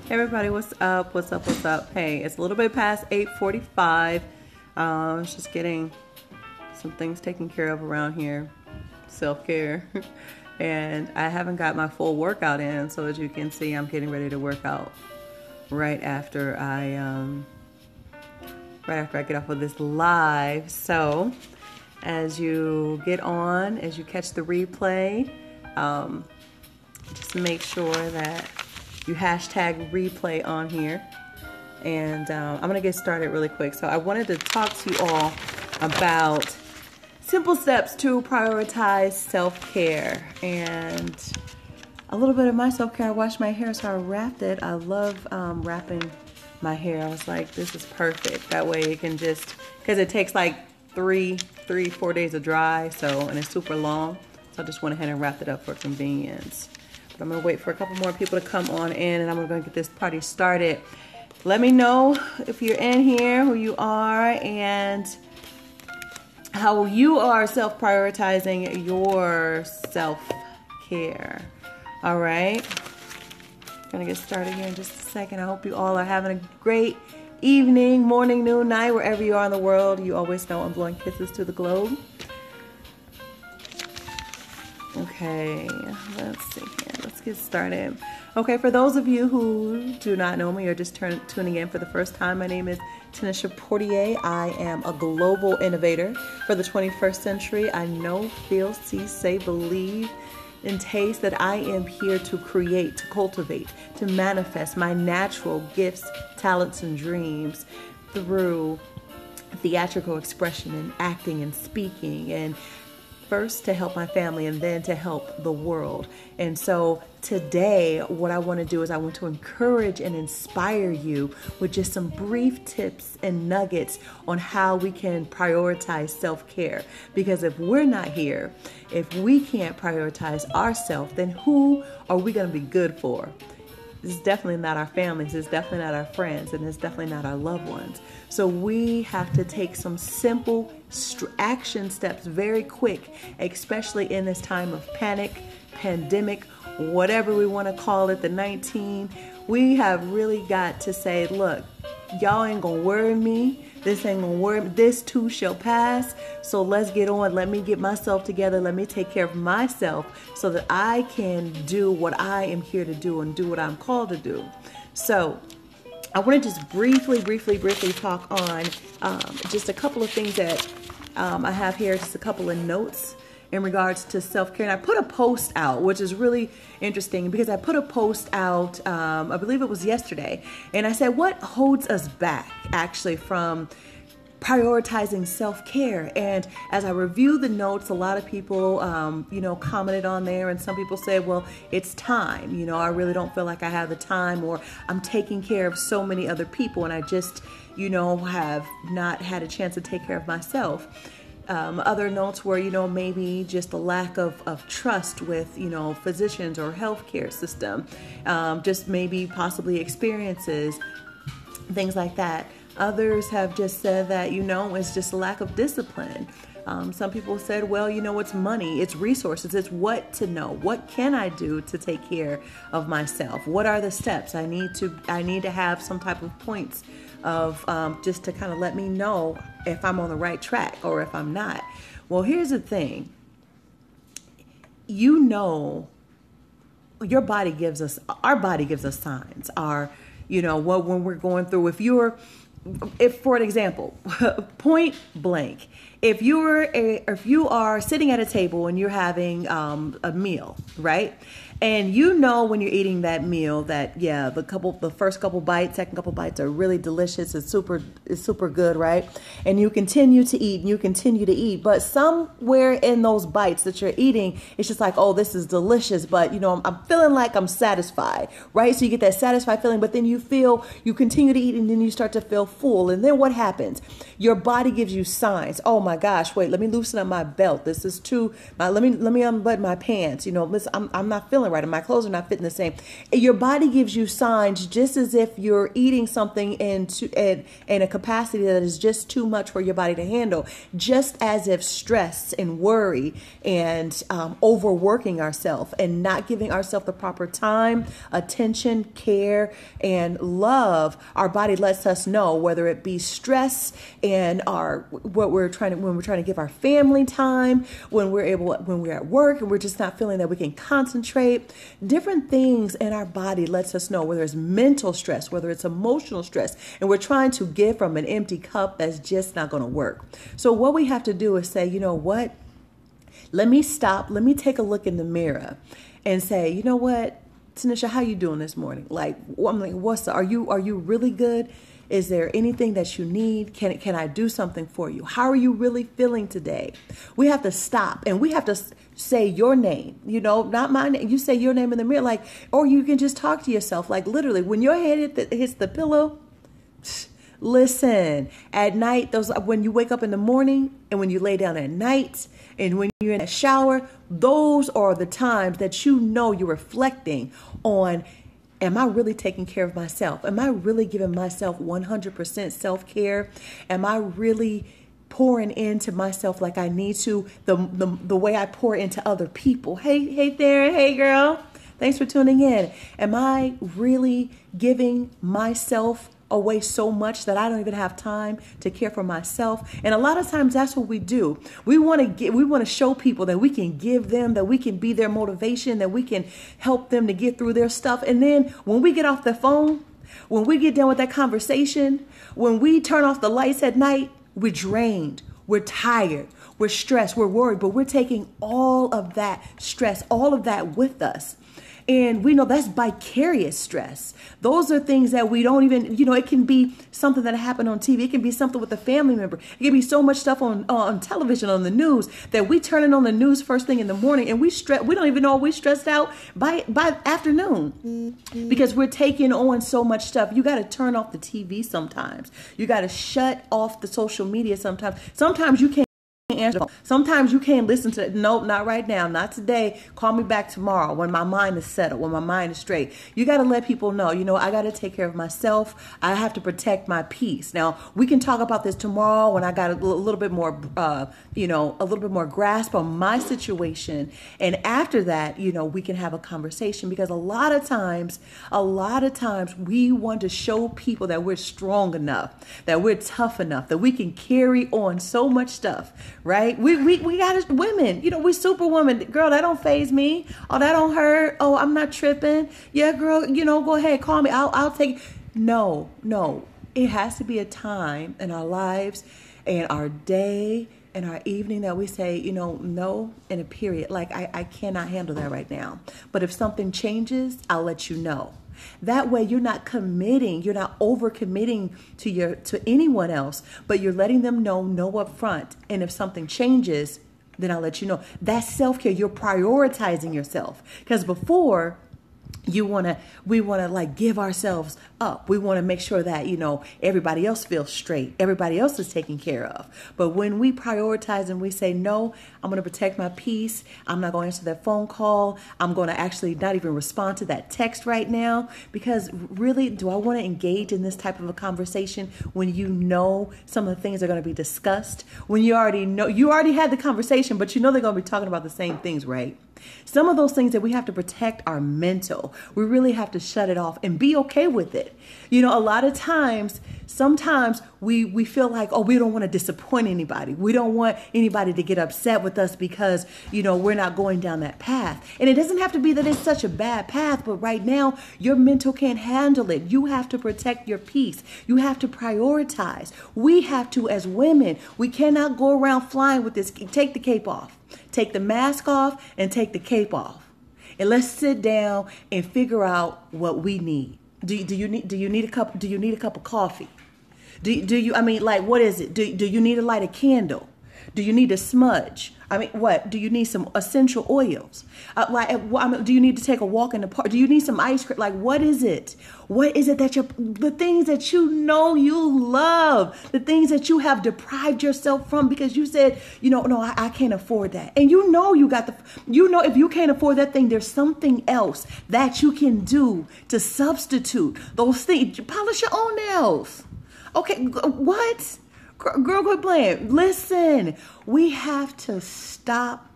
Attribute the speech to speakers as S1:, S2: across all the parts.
S1: Hey everybody, what's up? What's up? What's up? Hey, it's a little bit past 8:45. I was just getting some things taken care of around here, self-care, and I haven't got my full workout in. So as you can see, I'm getting ready to work out right after I get off of this live. So as you get on, as you catch the replay, just make sure that you hashtag replay on here. And I'm going to get started really quick. So I wanted to talk to you all about simple steps to prioritize self-care. And a little bit of my self-care, I washed my hair, so I wrapped it. I love wrapping my hair. I was like, this is perfect. That way it can just, because it takes like 4 days to dry, so, and it's super long. So I just went ahead and wrapped it up for convenience. But I'm going to wait for a couple more people to come on in, and I'm going to get this party started. Let me know if you're in here, who you are, and how you are self-prioritizing your self-care. All right? I'm going to get started here in just a second. I hope you all are having a great evening, morning, noon, night, wherever you are in the world. You always know I'm blowing kisses to the globe. Okay, let's see here. Let's get started. Okay, for those of you who do not know me or just tuning in for the first time, my name is Tanisha Portier. I am a global innovator for the 21st century. I know, feel, see, say, believe, and taste that I am here to create, to cultivate, to manifest my natural gifts, talents, and dreams through theatrical expression and acting and speaking, and first to help my family and then to help the world. And so today what I want to do is I want to encourage and inspire you with just some brief tips and nuggets on how we can prioritize self-care. Because if we're not here, if we can't prioritize ourselves, then who are we going to be good for? This is definitely not our families, it's definitely not our friends, and it's definitely not our loved ones. So we have to take some simple action steps very quick, especially in this time of panic, pandemic, whatever we want to call it, the 19. We have really got to say, look, y'all ain't gonna worry me. This ain't gonna worry me. This too shall pass. So let's get on. Let me get myself together. Let me take care of myself so that I can do what I am here to do and do what I'm called to do. So I want to just briefly talk on just a couple of things that I have here, just a couple of notes in regards to self-care. And I put a post out, which is really interesting because I put a post out, I believe it was yesterday, and I said, what holds us back actually from prioritizing self-care? And as I reviewed the notes, a lot of people, commented on there, and some people said, well, it's time. I really don't feel like I have the time, or I'm taking care of so many other people and I just, have not had a chance to take care of myself. Other notes were, maybe just a lack of trust with, physicians or healthcare system, just maybe possibly experiences, things like that. Others have just said that, it's just a lack of discipline. Some people said, well, it's money, it's resources, it's what to know. What can I do to take care of myself? What are the steps? I need to have some type of points of just to kind of let me know if I'm on the right track or if I'm not. Well, here's the thing. Your body gives us, our body gives us signs. When we're going through, if for an example, point blank, if you are sitting at a table and you're having a meal, right? And when you're eating that meal that, the first couple bites, second couple bites are really delicious. It's super good, right? And you continue to eat, but somewhere in those bites that you're eating, it's just like, oh, this is delicious, but I'm feeling like I'm satisfied, right? So you get that satisfied feeling, but then you continue to eat, and then you start to feel full. And then what happens? Your body gives you signs. Oh my my gosh, wait, let me loosen up my belt. This is too, let me unbutton my pants. Listen, I'm not feeling right. And my clothes are not fitting the same. Your body gives you signs just as if you're eating something in a capacity that is just too much for your body to handle. Just as if stress and worry and overworking ourselves and not giving ourselves the proper time, attention, care, and love, our body lets us know, whether it be stress and when we're trying to give our family time, when we're at work and we're just not feeling that we can concentrate. Different things in our body lets us know, whether it's mental stress, whether it's emotional stress, and we're trying to give from an empty cup that's just not going to work. So what we have to do is say, you know what? Let me stop. Let me take a look in the mirror and say, you know what, Tanisha, how you doing this morning? I'm like, are you really good? Is there anything that you need? Can I do something for you? How are you really feeling today? We have to stop and we have to say your name, not my name. You say your name in the mirror, or you can just talk to yourself. Literally, when your head hits the pillow, listen, at night, when you wake up in the morning and when you lay down at night and when you're in a shower, those are the times that you're reflecting on, am I really taking care of myself? Am I really giving myself 100% self-care? Am I really pouring into myself like I need to, the way I pour into other people? Hey there, hey girl. Thanks for tuning in. Am I really giving myself away so much that I don't even have time to care for myself? And a lot of times that's what we do. We want to show people that we can give them, that we can be their motivation, that we can help them to get through their stuff. And then when we get off the phone, when we get done with that conversation, when we turn off the lights at night, we're drained, we're tired, we're stressed, we're worried, but we're taking all of that stress, all of that with us. And we know that's vicarious stress. Those are things that we don't even, it can be something that happened on TV. It can be something with a family member. It can be so much stuff on television, on the news, that we turn it on the news first thing in the morning and we don't even know we're stressed out by afternoon because we're taking on so much stuff. You got to turn off the TV sometimes. You got to shut off the social media sometimes. Sometimes you can't answer. Sometimes you can't listen to it. Nope, not right now, not today. Call me back tomorrow when my mind is settled, when my mind is straight. You got to let people know, I got to take care of myself. I have to protect my peace. Now, we can talk about this tomorrow when I got a little bit more, a little bit more grasp on my situation. And after that, we can have a conversation, because a lot of times we want to show people that we're strong enough, that we're tough enough, that we can carry on so much stuff. Right? We got women, we superwoman. Girl, that don't faze me. Oh, that don't hurt. Oh, I'm not tripping. Yeah, girl, go ahead, call me. I'll take it. No. It has to be a time in our lives and our day and our evening that we say, no, in a period. I cannot handle that right now. But if something changes, I'll let you know. That way you're not committing, you're not over committing to anyone else, but you're letting them know up front. And if something changes, then I'll let you know. That's self-care. You're prioritizing yourself. Because before, we want to give ourselves up. We want to make sure that, everybody else feels straight. Everybody else is taken care of. But when we prioritize and we say, no, I'm going to protect my peace. I'm not going to answer that phone call. I'm going to actually not even respond to that text right now, because really, do I want to engage in this type of a conversation when some of the things are going to be discussed, when you already had the conversation, but they're going to be talking about the same things, right? Some of those things that we have to protect are mental. We really have to shut it off and be okay with it. A lot of times, sometimes we feel like, oh, we don't want to disappoint anybody. We don't want anybody to get upset with us because, we're not going down that path. And it doesn't have to be that it's such a bad path, but right now your mental can't handle it. You have to protect your peace. You have to prioritize. We have to, as women, we cannot go around flying with this. Take the cape off. Take the mask off and take the cape off. And let's sit down and figure out what we need. Do you need a cup of coffee? What is it? Do you need to light a candle? Do you need a smudge? I mean, what? Do you need some essential oils? Do you need to take a walk in the park? Do you need some ice cream? Like, what is it? What is it that the things that you know you love, the things that you have deprived yourself from because you said, no, I can't afford that. And you know if you can't afford that thing, there's something else that you can do to substitute those things. Polish your own nails. Okay, what? Girl, quit playing. Listen, we have to stop,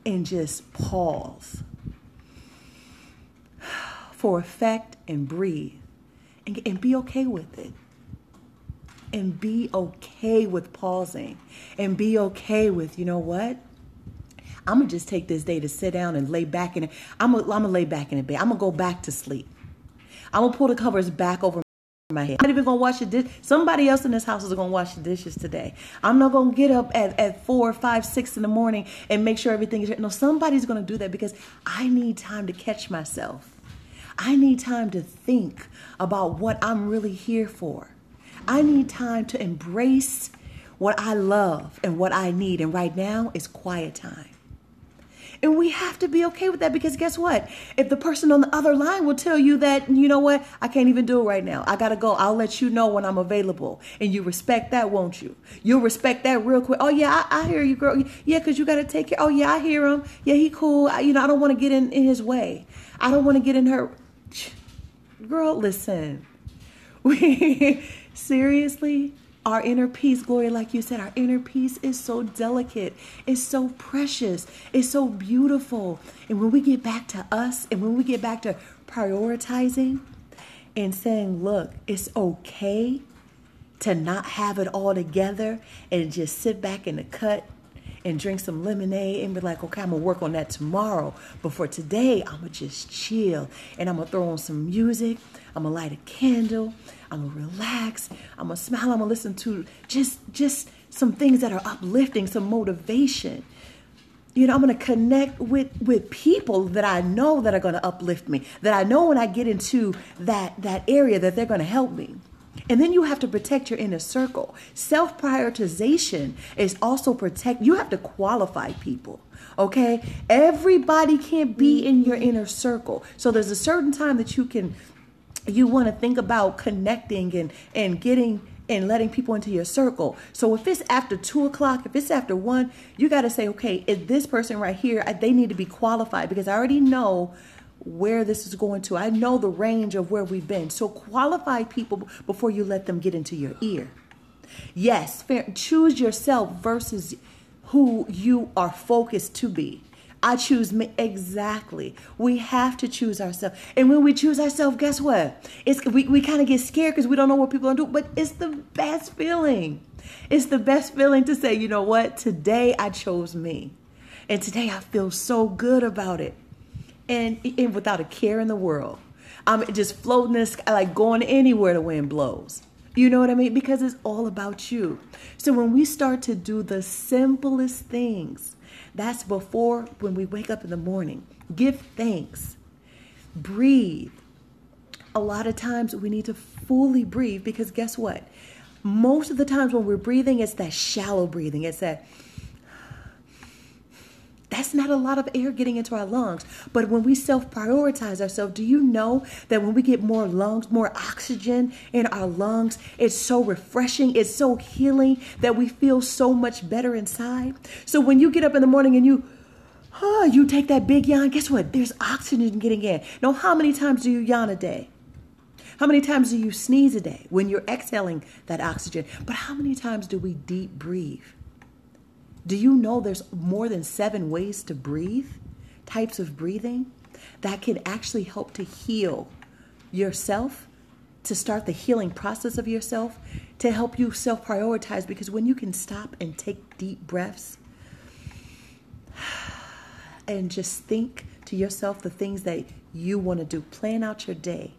S1: and just pause for effect and breathe and be okay with it. And be okay with pausing and be okay with, you know what? I'm going to just take this day to sit down and lay back in it. I'm going to lay back in the bed. I'm going to go back to sleep. I'm going to pull the covers back over my head. I'm not even going to wash the dish. Somebody else in this house is going to wash the dishes today. I'm not going to get up at 4, 5, 6 in the morning and make sure everything is. No, somebody's going to do that because I need time to catch myself. I need time to think about what I'm really here for. I need time to embrace what I love and what I need. And right now is quiet time. And we have to be okay with that because guess what? If the person on the other line will tell you that, you know what, I can't even do it right now. I got to go. I'll let you know when I'm available. And you respect that, won't you? You'll respect that real quick. Oh, yeah, I hear you, girl. Yeah, because you got to take care. Oh, yeah, I hear him. Yeah, he cool. I don't want to get in his way. I don't want to get in her. Girl, listen. Seriously? Our inner peace, Gloria, like you said, our inner peace is so delicate. It's so precious. It's so beautiful. And when we get back to us and when we get back to prioritizing and saying, look, it's okay to not have it all together and just sit back in the cut and drink some lemonade and be like, okay, I'm going to work on that tomorrow. But for today, I'm going to just chill and I'm going to throw on some music. I'm going to light a candle. I'm going to relax. I'm going to smile. I'm going to listen to just some things that are uplifting, some motivation. I'm going to connect with people that I know that are going to uplift me, that I know when I get into that area that they're going to help me. And then you have to protect your inner circle. Self-prioritization is also you have to qualify people, okay? Everybody can't be in your inner circle. So there's a certain time that you want to think about connecting and getting and letting people into your circle. So if it's after 2 o'clock, if it's after 1, you got to say, okay, is this person right here, they need to be qualified because I already know where this is going to. I know the range of where we've been. So qualify people before you let them get into your ear. Yes, choose yourself versus who you are focused to be. I choose me. Exactly. We have to choose ourselves. And when we choose ourselves, guess what? We kind of get scared because we don't know what people are going to do. But it's the best feeling. It's the best feeling to say, you know what? Today I chose me. And today I feel so good about it. And without a care in the world. I'm just floating in the sky, like going anywhere the wind blows. You know what I mean? Because it's all about you. So when we start to do the simplest things, that's when we wake up in the morning. Give thanks. Breathe. A lot of times we need to fully breathe because guess what? Most of the times when we're breathing, it's that shallow breathing. It's that's not a lot of air getting into our lungs. But when we self-prioritize ourselves, do you know that when we get more oxygen in our lungs, it's so refreshing, it's so healing that we feel so much better inside? So when you get up in the morning and you take that big yawn, guess what? There's oxygen getting in. Now, how many times do you yawn a day? How many times do you sneeze a day when you're exhaling that oxygen? But how many times do we deep breathe? Do you know there's more than 7 ways to breathe, types of breathing that can actually help to heal yourself, to start the healing process of yourself, to help you self-prioritize? Because when you can stop and take deep breaths and just think to yourself the things that you want to do, plan out your day,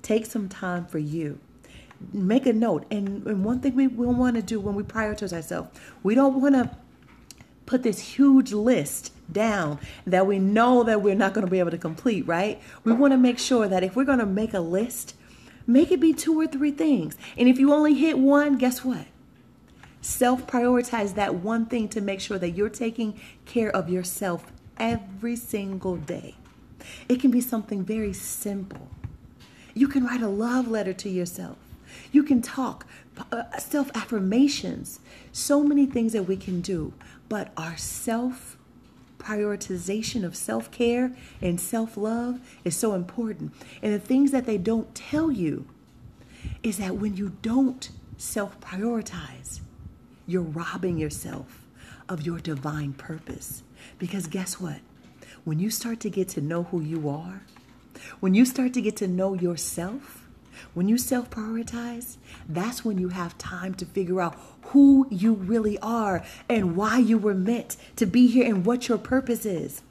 S1: take some time for you. Make a note. And one thing we want to do when we prioritize ourselves, we don't want to put this huge list down that we know that we're not going to be able to complete, right? We want to make sure that if we're going to make a list, make it be 2 or 3 things. And if you only hit 1, guess what? Self-prioritize that one thing to make sure that you're taking care of yourself every single day. It can be something very simple. You can write a love letter to yourself. You can talk self-affirmations. So many things that we can do, but our self-prioritization of self-care and self-love is so important. And the things that they don't tell you is that when you don't self-prioritize, you're robbing yourself of your divine purpose. Because guess what? When you start to get to know who you are, when you start to get to know yourself, when you self-prioritize, that's when you have time to figure out who you really are and why you were meant to be here and what your purpose is.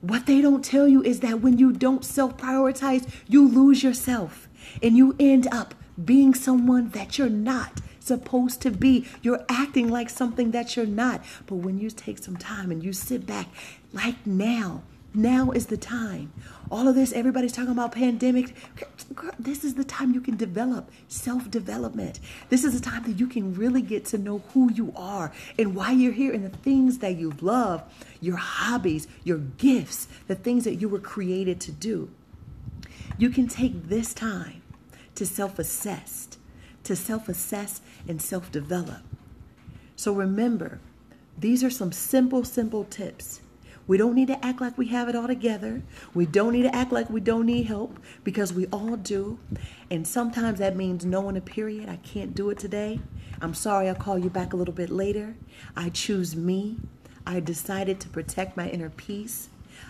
S1: What they don't tell you is that when you don't self-prioritize, you lose yourself and you end up being someone that you're not supposed to be. You're acting like something that you're not. But when you take some time and you sit back, like now is the time. All of this, everybody's talking about pandemic. Girl, this is the time you can develop self-development. This is the time that you can really get to know who you are and why you're here and the things that you love, your hobbies, your gifts, the things that you were created to do. You can take this time to self-assess and self-develop. So remember, these are some simple tips. We don't need to act like we have it all together. We don't need to act like we don't need help, because we all do. And sometimes that means knowing a period. I can't do it today. I'm sorry, I'll call you back a little bit later. I choose me. I decided to protect my inner peace.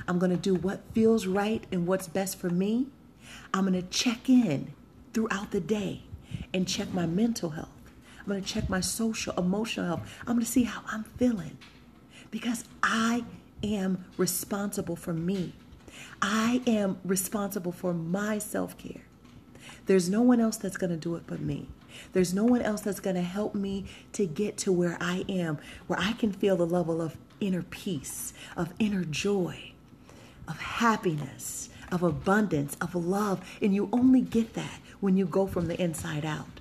S1: I'm going to do what feels right and what's best for me. I'm going to check in throughout the day and check my mental health. I'm going to check my social, emotional health. I'm going to see how I'm feeling, because I am responsible for me. I am responsible for my self-care. There's no one else that's going to do it but me. There's no one else that's going to help me to get to where I am, where I can feel the level of inner peace, of inner joy, of happiness, of abundance, of love. And you only get that when you go from the inside out.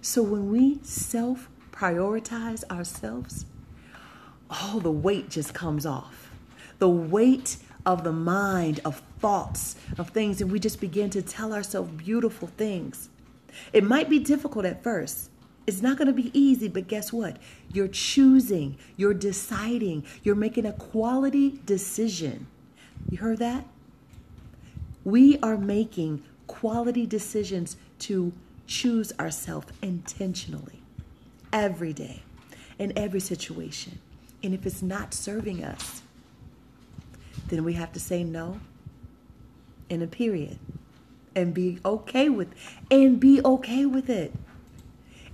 S1: So when we self-prioritize ourselves, oh, the weight just comes off. The weight of the mind, of thoughts, of things, and we just begin to tell ourselves beautiful things. It might be difficult at first. It's not going to be easy, but guess what? You're choosing, you're deciding, you're making a quality decision. You heard that? We are making quality decisions to choose ourselves intentionally every day, in every situation. And if it's not serving us, then we have to say no, in a period, and be okay with it.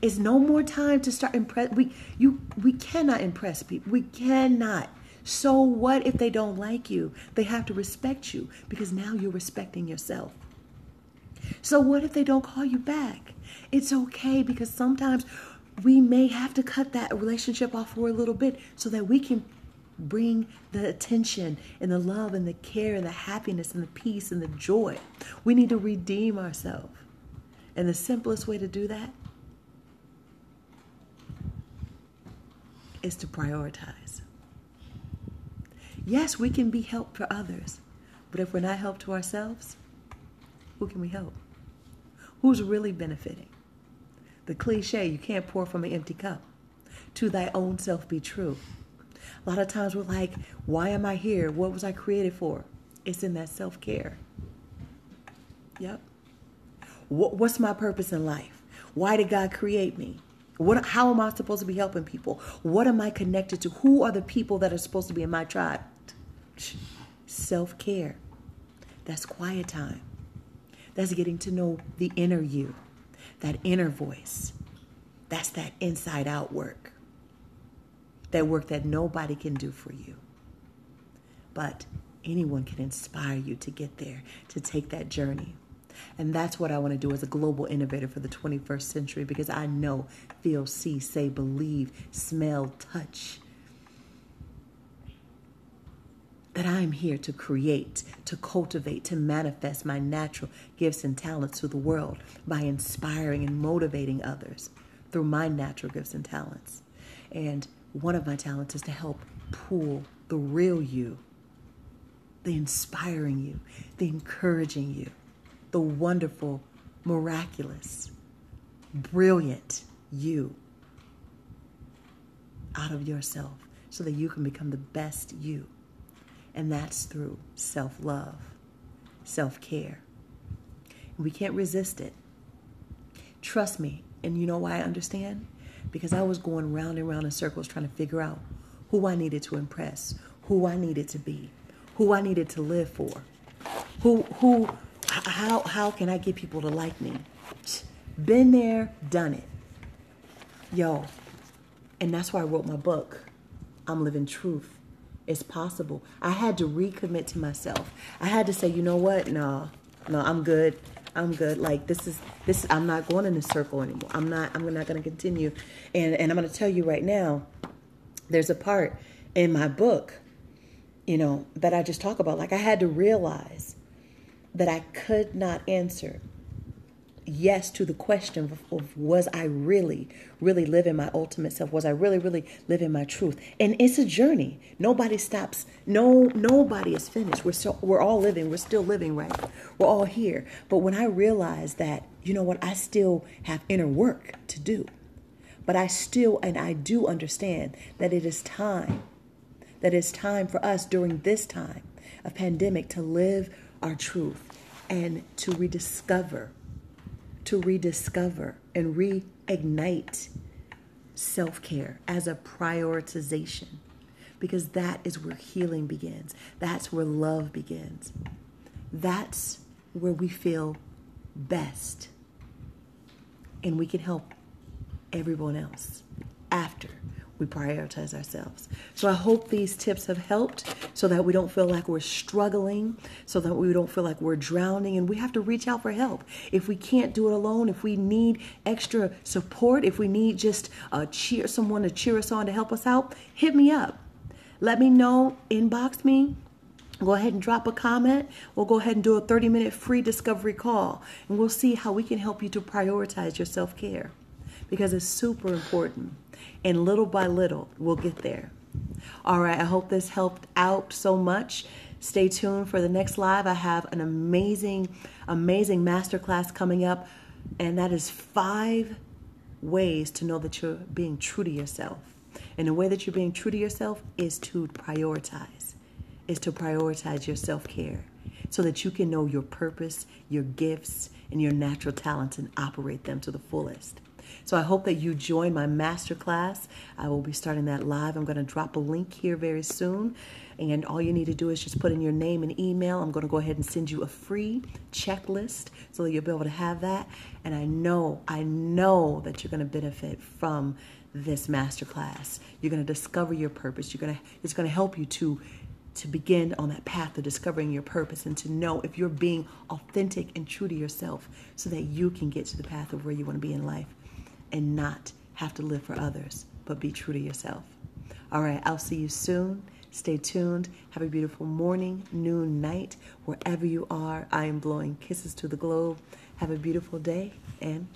S1: It's no more time to start we cannot impress people. We cannot. So what if they don't like you? They have to respect you, because now you're respecting yourself. So what if they don't call you back? It's okay, because sometimes we may have to cut that relationship off for a little bit so that we can bring the attention and the love and the care and the happiness and the peace and the joy. We need to redeem ourselves. And the simplest way to do that is to prioritize. Yes, we can be help for others, but if we're not help to ourselves, who can we help? Who's really benefiting? The cliche, you can't pour from an empty cup. To thy own self be true. A lot of times we're like, why am I here? What was I created for? It's in that self-care. Yep. What's my purpose in life? Why did God create me? How am I supposed to be helping people? What am I connected to? Who are the people that are supposed to be in my tribe? Self-care. That's quiet time. That's getting to know the inner you, that inner voice. That's that inside out work. That work that nobody can do for you. But anyone can inspire you to get there, to take that journey. And that's what I want to do as a global innovator for the 21st century, because I know, feel, see, say, believe, smell, touch, that I'm here to create, to cultivate, to manifest my natural gifts and talents to the world by inspiring and motivating others through my natural gifts and talents. And one of my talents is to help pull the real you, the inspiring you, the encouraging you, the wonderful, miraculous, brilliant you out of yourself so that you can become the best you. And that's through self-love, self-care. We can't resist it. Trust me. And you know why I understand? Because I was going round and round in circles trying to figure out who I needed to impress, who I needed to be, who I needed to live for, how can I get people to like me? Been there, done it. Yo, and that's why I wrote my book, I'm Living Truth. It's possible. I had to recommit to myself. I had to say, you know what? No, I'm good. I'm good. Like this, I'm not going in a circle anymore. I'm not going to continue. And I'm going to tell you right now, there's a part in my book, that I just talk about. Like I had to realize that I could not answer yes to the question of was I really living my ultimate self? Was I really living my truth? And it's a journey. Nobody stops. Nobody is finished. We're all living. We're still living, right? We're all here. But when I realized that, you know what, I still have inner work to do. But I do understand that it is time. That it's time for us during this time of pandemic to live our truth and to rediscover and reignite self-care as a prioritization, because that is where healing begins. That's where love begins. That's where we feel best, and we can help everyone else after we prioritize ourselves. So I hope these tips have helped so that we don't feel like we're struggling, so that we don't feel like we're drowning, and we have to reach out for help. If we can't do it alone, if we need extra support, if we need just someone to cheer us on to help us out, hit me up. Let me know, inbox me. Go ahead and drop a comment. We'll go ahead and do a 30-minute free discovery call, and we'll see how we can help you to prioritize your self-care, because it's super important. And little by little, we'll get there. All right, I hope this helped out so much. Stay tuned for the next live. I have an amazing masterclass coming up, and that is 5 ways to know that you're being true to yourself. And the way that you're being true to yourself is to prioritize your self-care so that you can know your purpose, your gifts, and your natural talents and operate them to the fullest. So I hope that you join my masterclass. I will be starting that live. I'm going to drop a link here very soon. And all you need to do is just put in your name and email. I'm going to go ahead and send you a free checklist so that you'll be able to have that. And I know that you're going to benefit from this masterclass. You're going to discover your purpose. It's going to help you to begin on that path of discovering your purpose and to know if you're being authentic and true to yourself so that you can get to the path of where you want to be in life and not have to live for others, but be true to yourself. All right, I'll see you soon. Stay tuned. Have a beautiful morning, noon, night. Wherever you are, I am blowing kisses to the globe. Have a beautiful day, and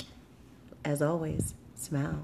S1: as always, smile.